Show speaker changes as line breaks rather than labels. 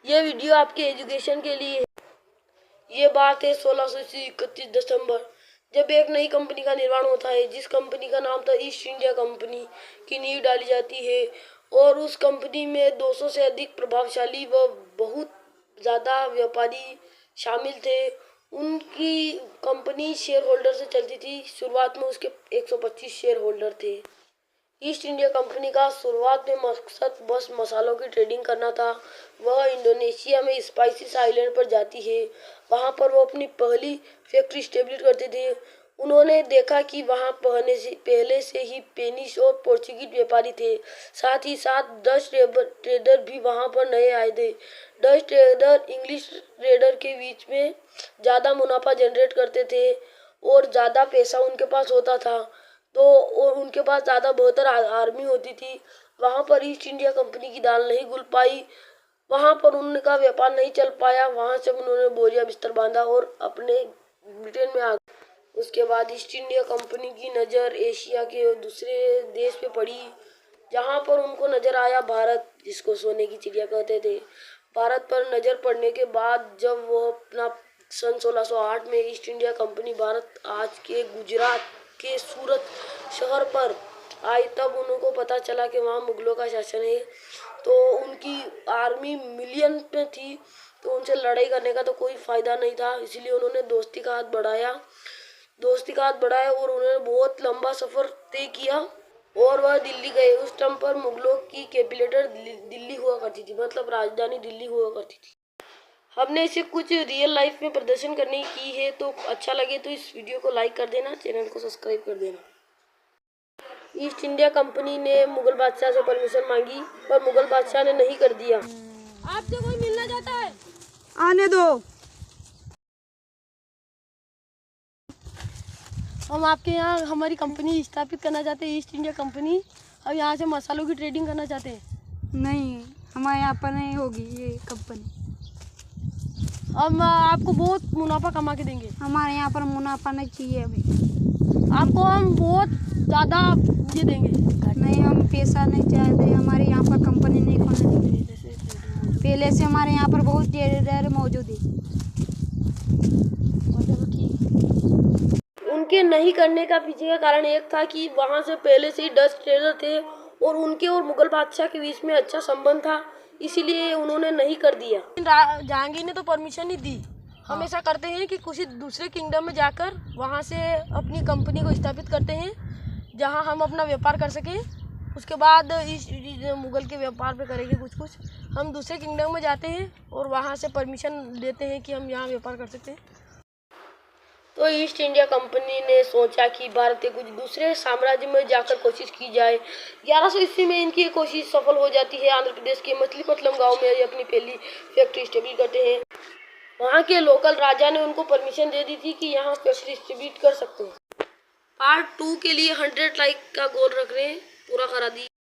ये वीडियो आपके एजुकेशन के लिए है। ये बात है 16 से 31 दिसंबर, जब एक नई कंपनी का निर्माण होता है जिस कंपनी का नाम था ईस्ट इंडिया कंपनी की नींव डाली जाती है। और उस कंपनी में 200 से अधिक प्रभावशाली व बहुत ज़्यादा व्यापारी शामिल थे। उनकी कंपनी शेयर होल्डर से चलती थी। शुरुआत में उसके 125 शेयर होल्डर थे। ईस्ट इंडिया कंपनी का शुरुआत में मकसद बस मसालों की ट्रेडिंग करना था। वह इंडोनेशिया में स्पाइसिस आइलैंड पर जाती है। वहां पर वो अपनी पहली फैक्ट्री स्टेब्लिश करते थे। उन्होंने देखा कि वहां पहले से ही स्पेनिश और पोर्चुगीज व्यापारी थे। साथ ही साथ डच ट्रेडर भी वहां पर नए आए थे। डच ट्रेडर इंग्लिश ट्रेडर के बीच में ज़्यादा मुनाफा जनरेट करते थे और ज़्यादा पैसा उनके पास होता था। तो और उनके पास ज़्यादा बेहतर आर्मी होती थी। वहाँ पर ईस्ट इंडिया कंपनी की दाल नहीं घुल पाई। वहाँ पर उनका व्यापार नहीं चल पाया। वहाँ से उन्होंने बोरिया बिस्तर बांधा और अपने ब्रिटेन में आ गए। उसके बाद ईस्ट इंडिया कंपनी की नज़र एशिया के दूसरे देश पे पड़ी, जहाँ पर उनको नज़र आया भारत, जिसको सोने की चिड़िया कहते थे। भारत पर नज़र पड़ने के बाद जब वो अपना सन 1608 में ईस्ट इंडिया कंपनी भारत आज के गुजरात के सूरत शहर पर आई, तब उनको पता चला कि वहाँ मुगलों का शासन है। तो उनकी आर्मी मिलियन पे थी, तो उनसे लड़ाई करने का तो कोई फायदा नहीं था। इसलिए उन्होंने दोस्ती का हाथ बढ़ाया और उन्होंने बहुत लंबा सफर तय किया और वह दिल्ली गए। उस टाइम पर मुगलों की कैपिटल दिल्ली हुआ करती थी, मतलब राजधानी दिल्ली हुआ करती थी। हमने इसे कुछ रियल लाइफ में प्रदर्शन करने की है, तो अच्छा लगे तो इस वीडियो को लाइक कर देना, चैनल को सब्सक्राइब कर देना। ईस्ट इंडिया कंपनी ने मुगल बादशाह से परमिशन मांगी, पर मुगल बादशाह ने नहीं कर दिया। आपसे कोई मिलना चाहता है?
आने दो।
हम आपके यहाँ हमारी कंपनी स्थापित करना चाहते हैं, ईस्ट इंडिया कंपनी। अब यहाँ से मसालों की ट्रेडिंग करना चाहते हैं।
नहीं, हमारे यहाँ पर नहीं होगी ये कंपनी।
हम आपको बहुत मुनाफा कमा के देंगे।
हमारे यहाँ पर मुनाफा नहीं चाहिए अभी।
आपको हम बहुत ज़्यादा ये देंगे।
नहीं, हम पैसा नहीं चाहते। हमारे यहाँ पर कंपनी नहीं खोलनी। पहले से हमारे यहाँ पर बहुत ट्रेडर मौजूद है।
उनके नहीं करने का पीछे का कारण एक था कि वहाँ से पहले से ही डच ट्रेडर थे और उनके और मुगल बादशाह के बीच में अच्छा संबंध था, इसीलिए उन्होंने नहीं कर दिया। जहांगीर ने तो परमिशन नहीं दी। हम ऐसा करते हैं कि किसी दूसरे किंगडम में जाकर वहाँ से अपनी कंपनी को स्थापित करते हैं, जहाँ हम अपना व्यापार कर सकें। उसके बाद इस मुगल के व्यापार पे करेंगे कुछ हम दूसरे किंगडम में जाते हैं और वहाँ से परमिशन देते हैं कि हम यहाँ व्यापार कर सकते हैं। तो ईस्ट इंडिया कंपनी ने सोचा कि भारत के कुछ दूसरे साम्राज्य में जाकर कोशिश की जाए। 1100 ईस्वी में इनकी कोशिश सफल हो जाती है। आंध्र प्रदेश के मछलीपट्टनम गांव में ये अपनी पहली फैक्ट्री स्टेब्लिश करते हैं। वहां के लोकल राजा ने उनको परमिशन दे दी थी कि यहाँ फैक्ट्री स्टेब्लिश कर सकते हैं। पार्ट 2 के लिए 100 लाइक का गोल रख रहे हैं, पूरा करा दी।